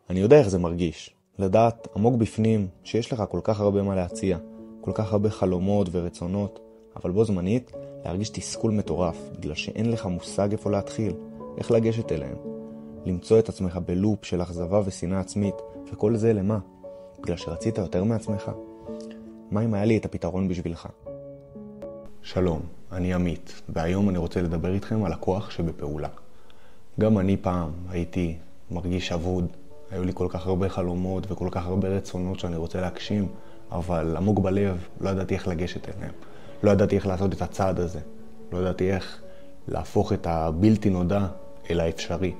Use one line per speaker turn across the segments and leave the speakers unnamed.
אני יודע איך זה מרגיש, לדעת עמוק בפנים שיש לך כל כך הרבה מה להציע, כל כך הרבה חלומות ורצונות, אבל בו זמנית להרגיש תסכול מטורף, בגלל שאין לך מושג איפה להתחיל, איך לגשת אליהם. למצוא את עצמך בלופ של אכזבה ושנאה עצמית, וכל זה למה? בגלל שרצית יותר מעצמך? מה אם היה לי את הפתרון בשבילך? שלום, אני עמית, והיום אני רוצה לדבר איתכם על הכוח שבפעולה. גם אני פעם הייתי מרגיש אבוד, היו לי כל כך הרבה חלומות וכל כך הרבה רצונות שאני רוצה להגשים, אבל עמוק בלב לא ידעתי איך לגשת אליהם. לא ידעתי איך לעשות את הצעד הזה. לא ידעתי איך להפוך את הבלתי נודע אל האפשרי.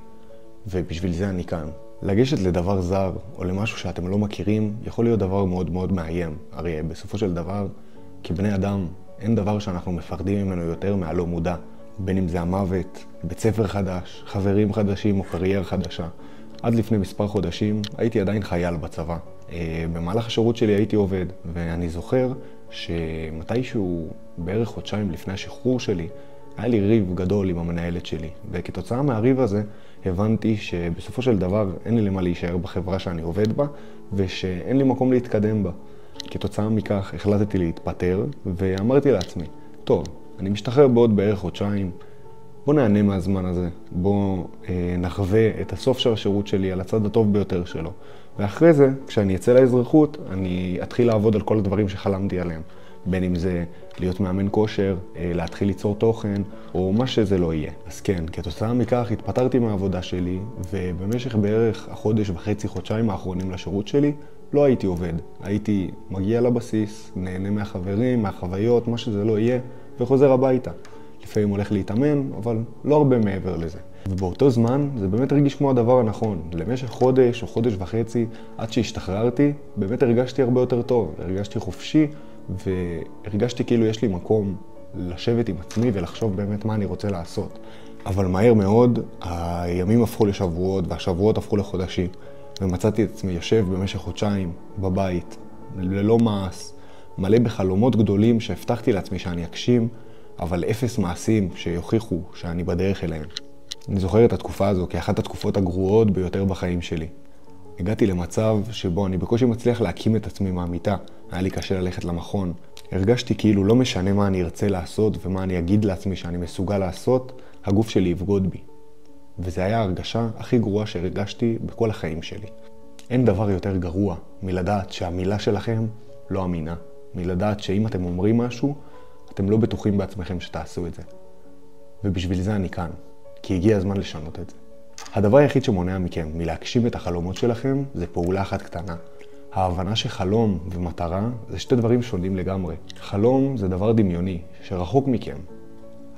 ובשביל זה אני כאן. לגשת לדבר זר או למשהו שאתם לא מכירים יכול להיות דבר מאוד מאוד מאיים. הרי בסופו של דבר, כבני אדם, אין דבר שאנחנו מפחדים ממנו יותר מהלא מודע. בין אם זה המוות, בית ספר חדש, חברים חדשים או קריירה חדשה. עד לפני מספר חודשים הייתי עדיין חייל בצבא. במהלך השירות שלי הייתי עובד, ואני זוכר שמתישהו בערך חודשיים לפני השחרור שלי, היה לי ריב גדול עם המנהלת שלי. וכתוצאה מהריב הזה הבנתי שבסופו של דבר אין לי למה להישאר בחברה שאני עובד בה, ושאין לי מקום להתקדם בה. כתוצאה מכך החלטתי להתפטר, ואמרתי לעצמי, טוב, אני משתחרר בעוד בערך חודשיים, בוא נהנה מהזמן הזה, בוא נחווה את הסוף של השירות שלי על הצד הטוב ביותר שלו. ואחרי זה, כשאני אצא לאזרחות, אני אתחיל לעבוד על כל הדברים שחלמתי עליהם. בין אם זה להיות מאמן כושר, להתחיל ליצור תוכן, או מה שזה לא יהיה. אז כן, כתוצאה מכך התפטרתי מהעבודה שלי, ובמשך בערך החודש וחצי, חודשיים האחרונים לשירות שלי, לא הייתי עובד. הייתי מגיע לבסיס, נהנה מהחברים, מהחוויות, מה שזה לא יהיה, וחוזר הביתה. לפעמים הולך להתאמן, אבל לא הרבה מעבר לזה. ובאותו זמן זה באמת הרגיש כמו הדבר הנכון. למשך חודש או חודש וחצי, עד שהשתחררתי, באמת הרגשתי הרבה יותר טוב. הרגשתי חופשי, והרגשתי כאילו יש לי מקום לשבת עם עצמי ולחשוב באמת מה אני רוצה לעשות. אבל מהר מאוד, הימים הפכו לשבועות, והשבועות הפכו לחודשים. ומצאתי את עצמי יושב במשך חודשיים בבית, ללא מעש, מלא בחלומות גדולים שהבטחתי לעצמי שאני אגשים, אבל אפס מעשים שיוכיחו שאני בדרך אליהם. אני זוכר את התקופה הזו כאחת התקופות הגרועות ביותר בחיים שלי. הגעתי למצב שבו אני בקושי מצליח להקים את עצמי מהמיטה. היה לי קשה ללכת למכון. הרגשתי כאילו לא משנה מה אני ארצה לעשות ומה אני אגיד לעצמי שאני מסוגל לעשות, הגוף שלי יבגוד בי. וזו היה ההרגשה הכי גרועה שהרגשתי בכל החיים שלי. אין דבר יותר גרוע מלדעת שהמילה שלכם לא אמינה. מלדעת שאם אתם אומרים משהו, אתם לא בטוחים בעצמכם שתעשו את זה. ובשביל זה אני כאן, כי הגיע הזמן לשנות את זה. הדבר היחיד שמונע מכם מלהגשים את החלומות שלכם זה פעולה אחת קטנה. ההבנה שחלום ומטרה זה שתי דברים שונים לגמרי. חלום זה דבר דמיוני שרחוק מכם.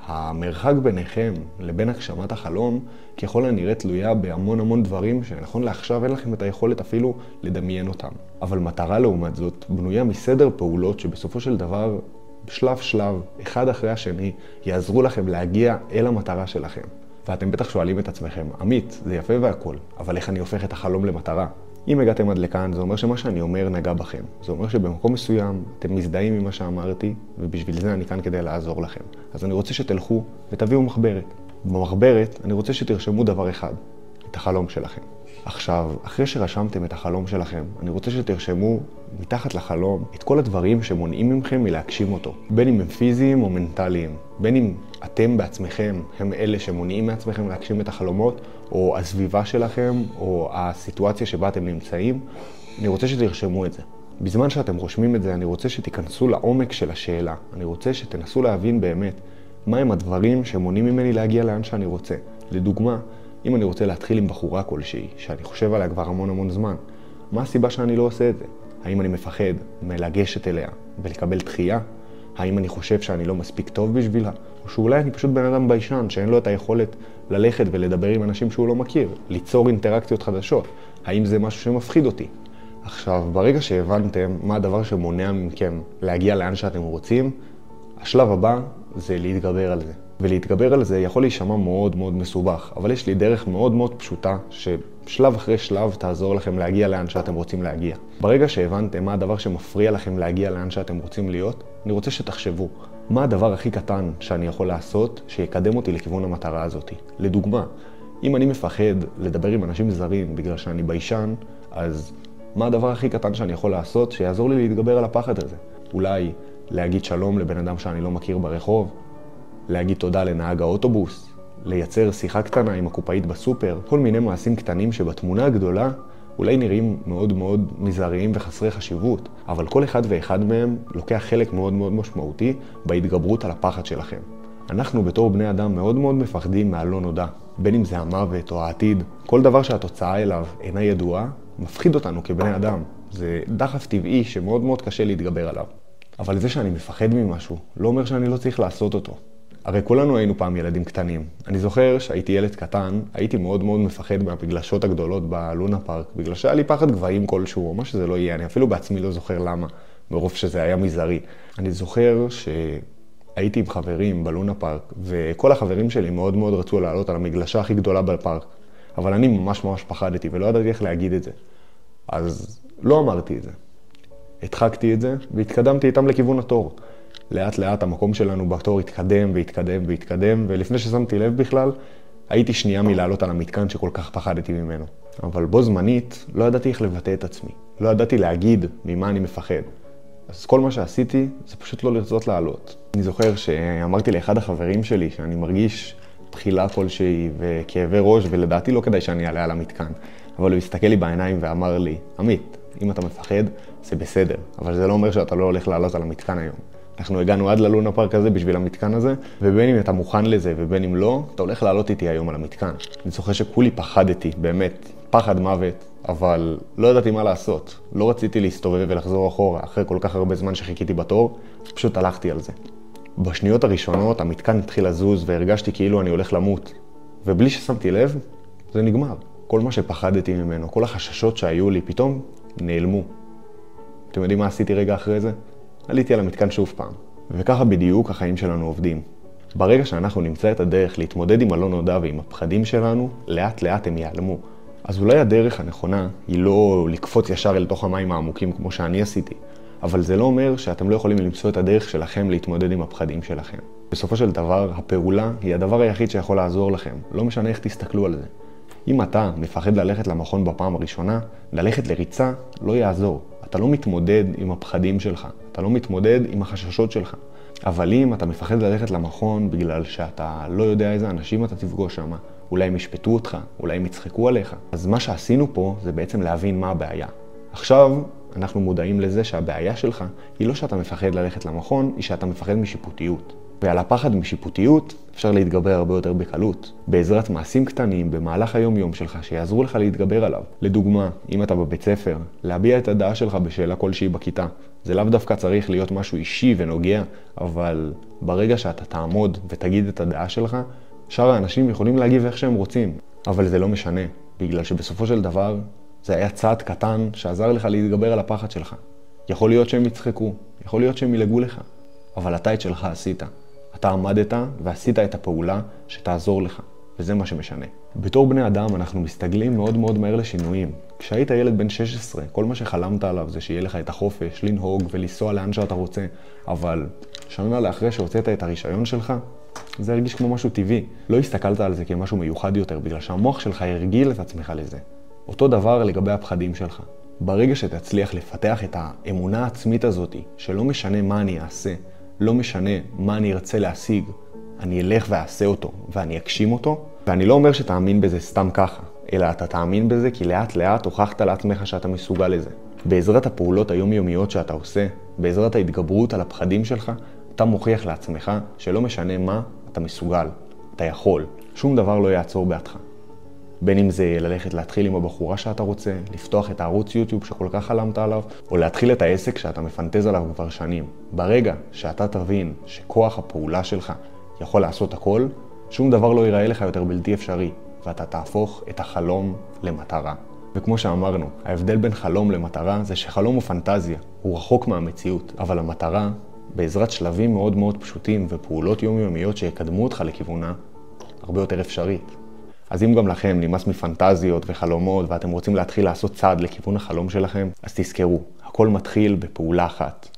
המרחק ביניכם לבין הגשמת החלום ככל הנראה תלויה בהמון דברים שנכון לעכשיו אין לכם את היכולת אפילו לדמיין אותם. אבל מטרה לעומת זאת בנויה מסדר פעולות שבסופו של דבר בשלב, אחד אחרי השני, יעזרו לכם להגיע אל המטרה שלכם. ואתם בטח שואלים את עצמכם, עמית, זה יפה והכל, אבל איך אני הופך את החלום למטרה? אם הגעתם עד לכאן, זה אומר שמה שאני אומר נגע בכם. זה אומר שבמקום מסוים אתם מזדהים עם מה שאמרתי, ובשביל זה אני כאן כדי לעזור לכם. אז אני רוצה שתלכו ותביאו מחברת. במחברת אני רוצה שתרשמו דבר אחד, את החלום שלכם. עכשיו, אחרי שרשמתם את החלום שלכם, אני רוצה שתרשמו מתחת לחלום את כל הדברים שמונעים ממכם מלהגשים אותו. בין אם הם פיזיים או מנטליים. בין אם אתם בעצמכם הם אלה שמונעים מעצמכם להגשים את החלומות, או הסביבה שלכם, או הסיטואציה שבה אתם נמצאים. אני רוצה שתרשמו את זה. בזמן שאתם רושמים את זה, אני רוצה שתיכנסו לעומק של השאלה. אני רוצה שתנסו להבין באמת מהם הדברים שמונעים ממני להגיע לאן שאני רוצה. לדוגמה, אם אני רוצה להתחיל עם בחורה כלשהי, שאני חושב עליה כבר המון זמן, מה הסיבה שאני לא עושה את זה? האם אני מפחד מלגשת אליה ולקבל דחייה? האם אני חושב שאני לא מספיק טוב בשבילה? או שאולי אני פשוט בן אדם ביישן, שאין לו את היכולת ללכת ולדבר עם אנשים שהוא לא מכיר, ליצור אינטראקציות חדשות? האם זה משהו שמפחיד אותי? עכשיו, ברגע שהבנתם מה הדבר שמונע מכם להגיע לאן שאתם רוצים, השלב הבא זה להתגבר על זה. ולהתגבר על זה יכול להישמע מאוד מסובך, אבל יש לי דרך מאוד פשוטה ששלב אחרי שלב תעזור לכם להגיע לאן שאתם רוצים להגיע. ברגע שהבנתם מה הדבר שמפריע לכם להגיע לאן שאתם רוצים להיות, אני רוצה שתחשבו מה הדבר הכי קטן שאני יכול לעשות שיקדם אותי לכיוון המטרה הזאת. לדוגמה, אם אני מפחד לדבר עם אנשים זרים בגלל שאני ביישן, אז מה הדבר הכי קטן שאני יכול לעשות שיעזור לי להתגבר על הפחד הזה? אולי להגיד שלום לבן אדם שאני לא מכיר ברחוב, להגיד תודה לנהג האוטובוס, לייצר שיחה קטנה עם הקופאית בסופר, כל מיני מעשים קטנים שבתמונה הגדולה אולי נראים מאוד מאוד מזעריים וחסרי חשיבות, אבל כל אחד ואחד מהם לוקח חלק מאוד מאוד משמעותי בהתגברות על הפחד שלכם. אנחנו בתור בני אדם מאוד מאוד מפחדים מהלא נודע, בין אם זה המוות או העתיד. כל דבר שהתוצאה אליו אינה ידועה, מפחיד אותנו כבני אדם. זה דחף טבעי שמאוד מאוד קשה להתגבר עליו. אבל זה שאני מפחד ממשהו, לא אומר שאני לא צריך לעשות אותו. הרי כולנו היינו פעם ילדים קטנים. אני זוכר שהייתי ילד קטן, הייתי מאוד מאוד מפחד מהמגלשות הגדולות בלונה פארק, בגלל שהיה לי פחד גבהים כלשהו, או מה שזה לא יהיה. אני אפילו בעצמי לא זוכר למה, מרוב שזה היה מזערי. אני זוכר שהייתי עם חברים בלונה פארק, וכל החברים שלי מאוד מאוד רצו לעלות על המגלשה הכי גדולה בפארק. אבל אני ממש ממש פחדתי, ולא ידעתי איך להגיד את זה. אז לא אמרתי את זה. הדחקתי את זה, והתקדמתי איתם לכיוון התור. לאט לאט המקום שלנו בתור התקדם והתקדם והתקדם, ולפני ששמתי לב בכלל, הייתי שנייה מלעלות על המתקן שכל כך פחדתי ממנו. אבל בו זמנית לא ידעתי איך לבטא את עצמי. לא ידעתי להגיד ממה אני מפחד. אז כל מה שעשיתי זה פשוט לא לרצות לעלות. אני זוכר שאמרתי לאחד החברים שלי שאני מרגיש בחילה כלשהי וכאבי ראש, ולדעתי לא כדאי שאני אעלה על המתקן. אבל הוא הסתכל לי בעיניים ואמר לי, עמית, אם אתה מפחד, זה בסדר, אבל זה לא אומר שאתה לא הולך לעלות על המתקן היום. אנחנו הגענו עד ללונה פארק הזה בשביל המתקן הזה, ובין אם אתה מוכן לזה ובין אם לא, אתה הולך לעלות איתי היום על המתקן. אני זוכר שכולי פחדתי, באמת, פחד מוות, אבל לא ידעתי מה לעשות. לא רציתי להסתובב ולחזור אחורה אחרי כל כך הרבה זמן שחיכיתי בתור, פשוט הלכתי על זה. בשניות הראשונות המתקן התחיל לזוז והרגשתי כאילו אני הולך למות. ובלי ששמתי לב, זה נגמר. כל מה שפחדתי ממנו, כל החששות שהיו לי, פתאום נעלמו. אתם יודעים מה עשיתי רגע אחרי זה? עליתי על המתקן שוב פעם. וככה בדיוק החיים שלנו עובדים. ברגע שאנחנו נמצא את הדרך להתמודד עם הלא נודע ועם הפחדים שלנו, לאט לאט הם ייעלמו. אז אולי הדרך הנכונה היא לא לקפוץ ישר אל תוך המים העמוקים כמו שאני עשיתי, אבל זה לא אומר שאתם לא יכולים למצוא את הדרך שלכם להתמודד עם הפחדים שלכם. בסופו של דבר, הפעולה היא הדבר היחיד שיכול לעזור לכם, לא משנה איך תסתכלו על זה. אם אתה מפחד ללכת למכון בפעם הראשונה, ללכת לריצה לא יעזור. אתה לא מתמודד עם הפחדים שלך, אתה לא מתמודד עם החששות שלך. אבל אם אתה מפחד ללכת למכון בגלל שאתה לא יודע איזה אנשים אתה תפגוש שם, אולי הם ישפטו אותך, אולי הם יצחקו עליך. אז מה שעשינו פה זה בעצם להבין מה הבעיה. עכשיו אנחנו מודעים לזה שהבעיה שלך היא לא שאתה מפחד ללכת למכון, היא שאתה מפחד משיפוטיות. ועל הפחד משיפוטיות אפשר להתגבר הרבה יותר בקלות, בעזרת מעשים קטנים במהלך היום-יום שלך שיעזרו לך להתגבר עליו. לדוגמה, אם אתה בבית ספר, להביע את הדעה שלך בשאלה כלשהי בכיתה. זה לאו דווקא צריך להיות משהו אישי ונוגע, אבל ברגע שאתה תעמוד ותגיד את הדעה שלך, שאר האנשים יכולים להגיב איך שהם רוצים. אבל זה לא משנה, בגלל שבסופו של דבר זה היה צעד קטן שעזר לך להתגבר על הפחד שלך. יכול להיות שהם יצחקו, יכול להיות שהם ילגו לך, אבל אתה את שלך עשית. אתה עמדת ועשית את הפעולה שתעזור לך, וזה מה שמשנה. בתור בני אדם אנחנו מסתגלים מאוד מאוד מהר לשינויים. כשהיית ילד בן 16, כל מה שחלמת עליו זה שיהיה לך את החופש, לנהוג ולנסוע לאן שאתה רוצה, אבל שנה לאחרי שהוצאת את הרישיון שלך, זה הרגיש כמו משהו טבעי. לא הסתכלת על זה כמשהו מיוחד יותר, בגלל שהמוח שלך הרגיל את עצמך לזה. אותו דבר לגבי הפחדים שלך. ברגע שתצליח לפתח את האמונה העצמית הזאת, שלא משנה מה אני אעשה, לא משנה מה אני ארצה להשיג, אני אלך ואעשה אותו ואני אגשים אותו. ואני לא אומר שתאמין בזה סתם ככה, אלא אתה תאמין בזה כי לאט לאט הוכחת לעצמך שאתה מסוגל לזה. בעזרת הפעולות היומיומיות שאתה עושה, בעזרת ההתגברות על הפחדים שלך, אתה מוכיח לעצמך שלא משנה מה, אתה מסוגל, אתה יכול. שום דבר לא יעצור בעדך. בין אם זה ללכת להתחיל עם הבחורה שאתה רוצה, לפתוח את הערוץ יוטיוב שכל כך חלמת עליו, או להתחיל את העסק שאתה מפנטז עליו כבר שנים. ברגע שאתה תבין שכוח הפעולה שלך יכול לעשות הכל, שום דבר לא ייראה לך יותר בלתי אפשרי, ואתה תהפוך את החלום למטרה. וכמו שאמרנו, ההבדל בין חלום למטרה זה שחלום הוא פנטזיה, הוא רחוק מהמציאות, אבל המטרה, בעזרת שלבים מאוד מאוד פשוטים ופעולות יומיומיות שיקדמו אותך לכיוונה, הרבה יותר אפשרית. אז אם גם לכם נמאס מפנטזיות וחלומות ואתם רוצים להתחיל לעשות צעד לכיוון החלום שלכם, אז תזכרו, הכל מתחיל בפעולה אחת.